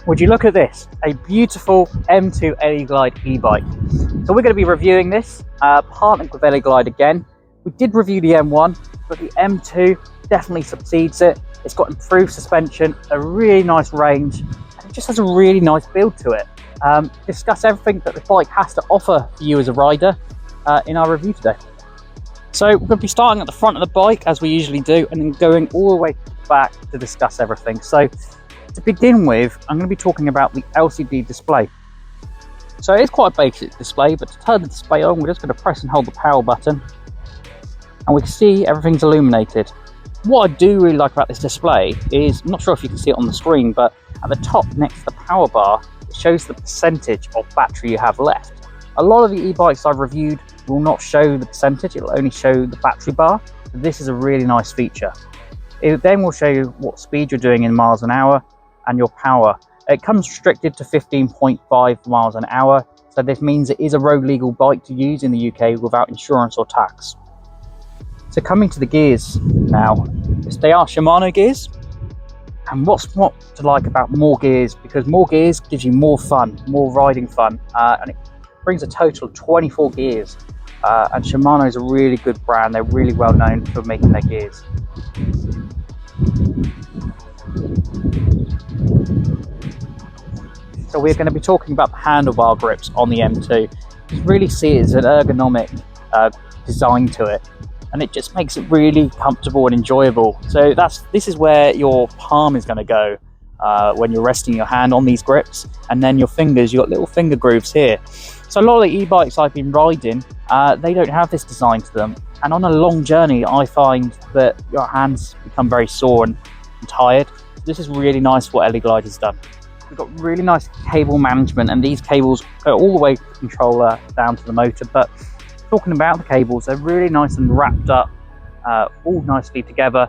Would you look at this, a beautiful M2 Eleglide e-bike. So we're going to be reviewing this, partnered with Eleglide again. We did review the M1, but the M2 definitely succeeds it. It's got improved suspension, a really nice range, and it just has a really nice build to it. Discuss everything that the bike has to offer for you as a rider in our review today. So we're going to be starting at the front of the bike as we usually do, and then going all the way back to discuss everything. So to begin with, I'm going to be talking about the LCD display. So it's quite a basic display, but to turn the display on, we're just going to press and hold the power button, and we can see everything's illuminated. What I do really like about this display is, I'm not sure if you can see it on the screen, but at the top next to the power bar, it shows the percentage of battery you have left. A lot of the e-bikes I've reviewed will not show the percentage, it'll only show the battery bar. So this is a really nice feature. It then will show you what speed you're doing in miles an hour and your power. It comes restricted to 15.5 miles an hour, so this means it is a road legal bike to use in the UK without insurance or tax. So coming to the gears now, they are Shimano gears, and what's not to like about more gears, because more gears gives you more fun, more riding fun, and it brings a total of 24 gears, and Shimano is a really good brand. They're really well known for making their gears. So we're going to be talking about the handlebar grips on the M2. You really see it as an ergonomic design to it, and it just makes it really comfortable and enjoyable. So this is where your palm is going to go when you're resting your hand on these grips, and then your fingers, you've got little finger grooves here. So a lot of the e-bikes I've been riding, they don't have this design to them, and on a long journey I find that your hands become very sore and tired. This is really nice what Eleglide has done. We've got really nice cable management, and these cables go all the way to the controller down to the motor. But talking about the cables, they're really nice and wrapped up, all nicely together,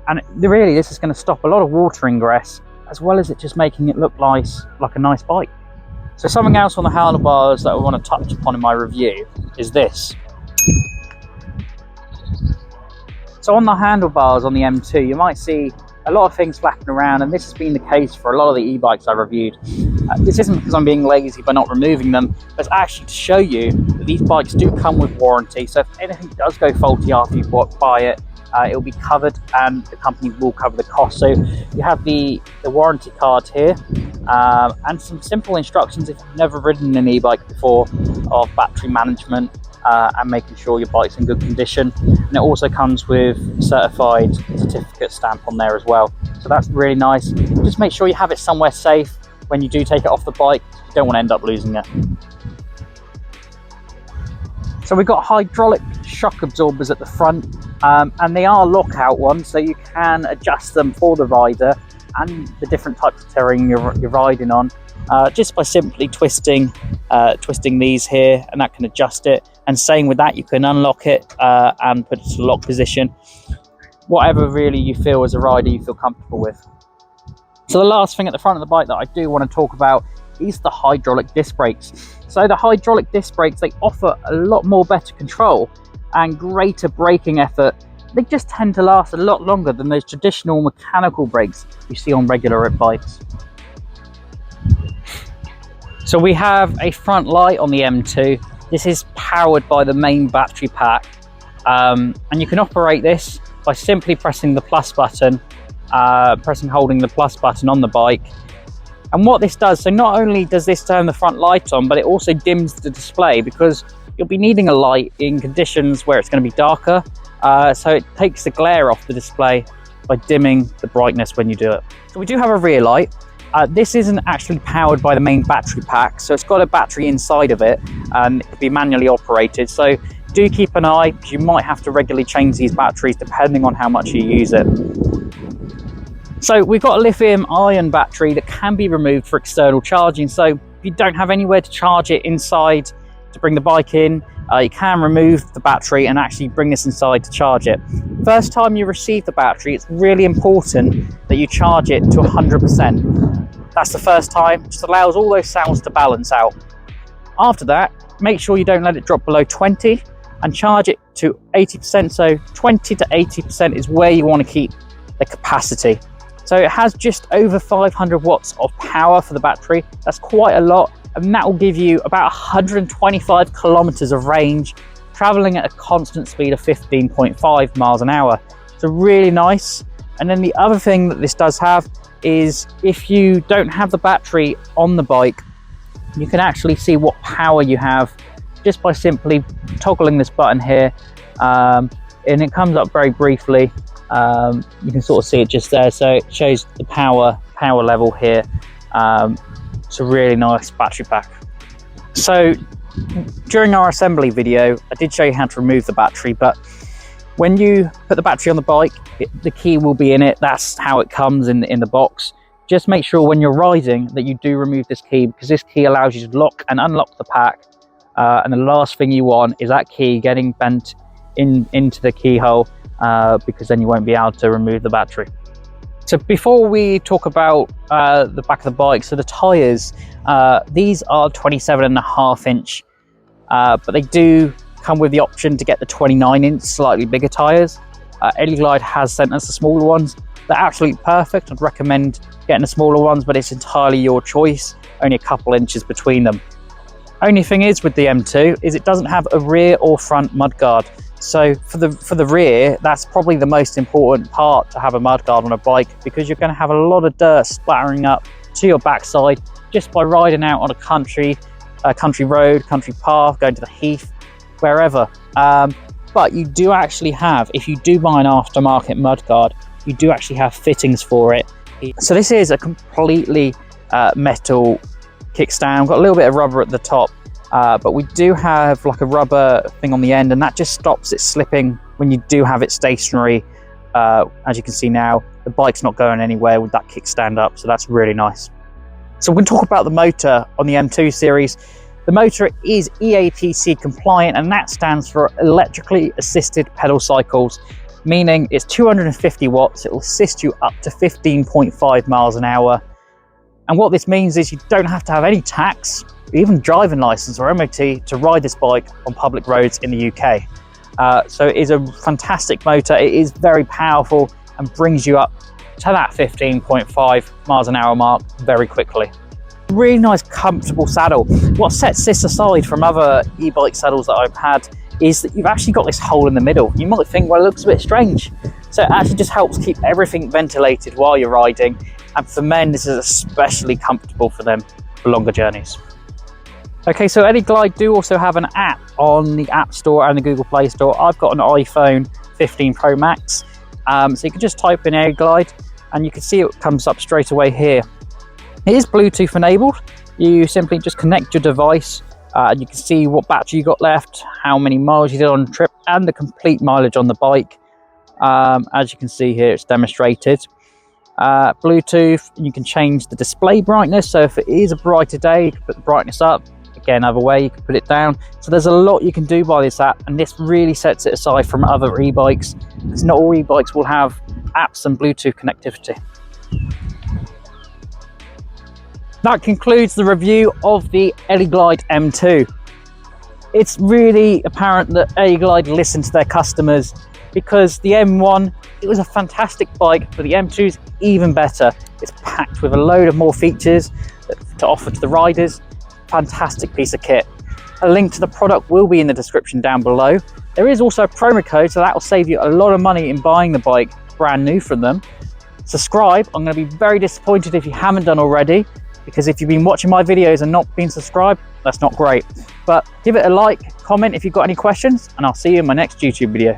and really this is going to stop a lot of water ingress, as well as it just making it look like a nice bike. So something else on the handlebars that I want to touch upon in my review is this. So on the handlebars on the M2, you might see a lot of things flapping around, and this has been the case for a lot of the e-bikes I reviewed. This isn't because I'm being lazy by not removing them, but it's actually to show you that these bikes do come with warranty. So if anything does go faulty after you buy it, it'll be covered, and the company will cover the cost. So you have the warranty card here, and some simple instructions if you've never ridden an e-bike before, of battery management and making sure your bike's in good condition. And it also comes with certified certificate stamp on there as well. So that's really nice. Just make sure you have it somewhere safe when you do take it off the bike. You don't want to end up losing it. So we've got hydraulic shock absorbers at the front, and they are lockout ones, so you can adjust them for the rider and the different types of terrain you're riding on, just by simply twisting these here, and that can adjust it. And same with that, you can unlock it and put it to lock position, whatever really you feel as a rider you feel comfortable with. So the last thing at the front of the bike that I do want to talk about is the hydraulic disc brakes. So the hydraulic disc brakes, they offer a lot more better control and greater braking effort. They just tend to last a lot longer than those traditional mechanical brakes you see on regular bikes. So we have a front light on the M2. This is powered by the main battery pack, and you can operate this by simply pressing the plus button, holding the plus button on the bike. And what this does, so not only does this turn the front light on, but it also dims the display, because you'll be needing a light in conditions where it's going to be darker. So it takes the glare off the display by dimming the brightness when you do it. So we do have a rear light. This isn't actually powered by the main battery pack, so it's got a battery inside of it, and it can be manually operated. So do keep an eye, because you might have to regularly change these batteries depending on how much you use it. So we've got a lithium-ion battery that can be removed for external charging. So if you don't have anywhere to charge it inside to bring the bike in, you can remove the battery and actually bring this inside to charge it. First time you receive the battery, it's really important that you charge it to 100%. That's the first time, it just allows all those sounds to balance out. After that, make sure you don't let it drop below 20 and charge it to 80%. So 20 to 80% is where you want to keep the capacity. So it has just over 500 watts of power for the battery. That's quite a lot, and that will give you about 125 kilometers of range, traveling at a constant speed of 15.5 miles an hour. So really nice. And then the other thing that this does have is if you don't have the battery on the bike, you can actually see what power you have just by simply toggling this button here, and it comes up very briefly. You can sort of see it just there, so it shows the power level here. It's a really nice battery pack. So during our assembly video, I did show you how to remove the battery, but when you put the battery on the bike, the key will be in it. That's how it comes in the box. Just make sure when you're riding that you do remove this key, because this key allows you to lock and unlock the pack. And the last thing you want is that key getting bent into the keyhole, because then you won't be able to remove the battery. So before we talk about the back of the bike, so the tyres, these are 27.5-inch, but they do come with the option to get the 29-inch slightly bigger tyres. Eleglide has sent us the smaller ones. They're absolutely perfect. I'd recommend getting the smaller ones, but it's entirely your choice. Only a couple inches between them. Only thing is with the M2 is it doesn't have a rear or front mudguard. So for the rear, that's probably the most important part, to have a mudguard on a bike, because you're going to have a lot of dirt splattering up to your backside just by riding out on a country road, country path, going to the heath, wherever. But you do actually have, if you do buy an aftermarket mudguard, you do actually have fittings for it. So this is a completely metal kickstand. We've got a little bit of rubber at the top, but we do have like a rubber thing on the end, and that just stops it slipping when you do have it stationary. As you can see now, the bike's not going anywhere with that kickstand up, so that's really nice. So we're going to talk about the motor on the M2 series. The motor is EAPC compliant, and that stands for electrically assisted pedal cycles, meaning it's 250 watts. It will assist you up to 15.5 miles an hour. And what this means is you don't have to have any tax, even driving license or MOT, to ride this bike on public roads in the UK. So it is a fantastic motor. It is very powerful and brings you up to that 15.5 miles an hour mark very quickly. Really nice, comfortable saddle. What sets this aside from other e-bike saddles that I've had is that you've actually got this hole in the middle. You might think, well, it looks a bit strange. So it actually just helps keep everything ventilated while you're riding. And for men, this is especially comfortable for them for longer journeys. Okay, so Eleglide do also have an app on the App Store and the Google Play Store. I've got an iPhone 15 Pro Max. So you can just type in Eleglide and you can see it comes up straight away here. It is Bluetooth enabled. You simply just connect your device and you can see what battery you got left, how many miles you did on the trip, and the complete mileage on the bike. As you can see here, it's demonstrated. Bluetooth, you can change the display brightness. So if it is a brighter day, you can put the brightness up. Again, other way, you can put it down. So there's a lot you can do by this app, and this really sets it aside from other e-bikes, because not all e-bikes will have apps and Bluetooth connectivity. That concludes the review of the Eleglide M2. It's really apparent that Eleglide listened to their customers, because the M1, it was a fantastic bike, but the M2 is even better. It's packed with a load of more features to offer to the riders. Fantastic piece of kit. A link to the product will be in the description down below. There is also a promo code, so that will save you a lot of money in buying the bike brand new from them. Subscribe. I'm going to be very disappointed if you haven't done already, because if you've been watching my videos and not been subscribed, that's not great. But give it a like, comment if you've got any questions, and I'll see you in my next YouTube video.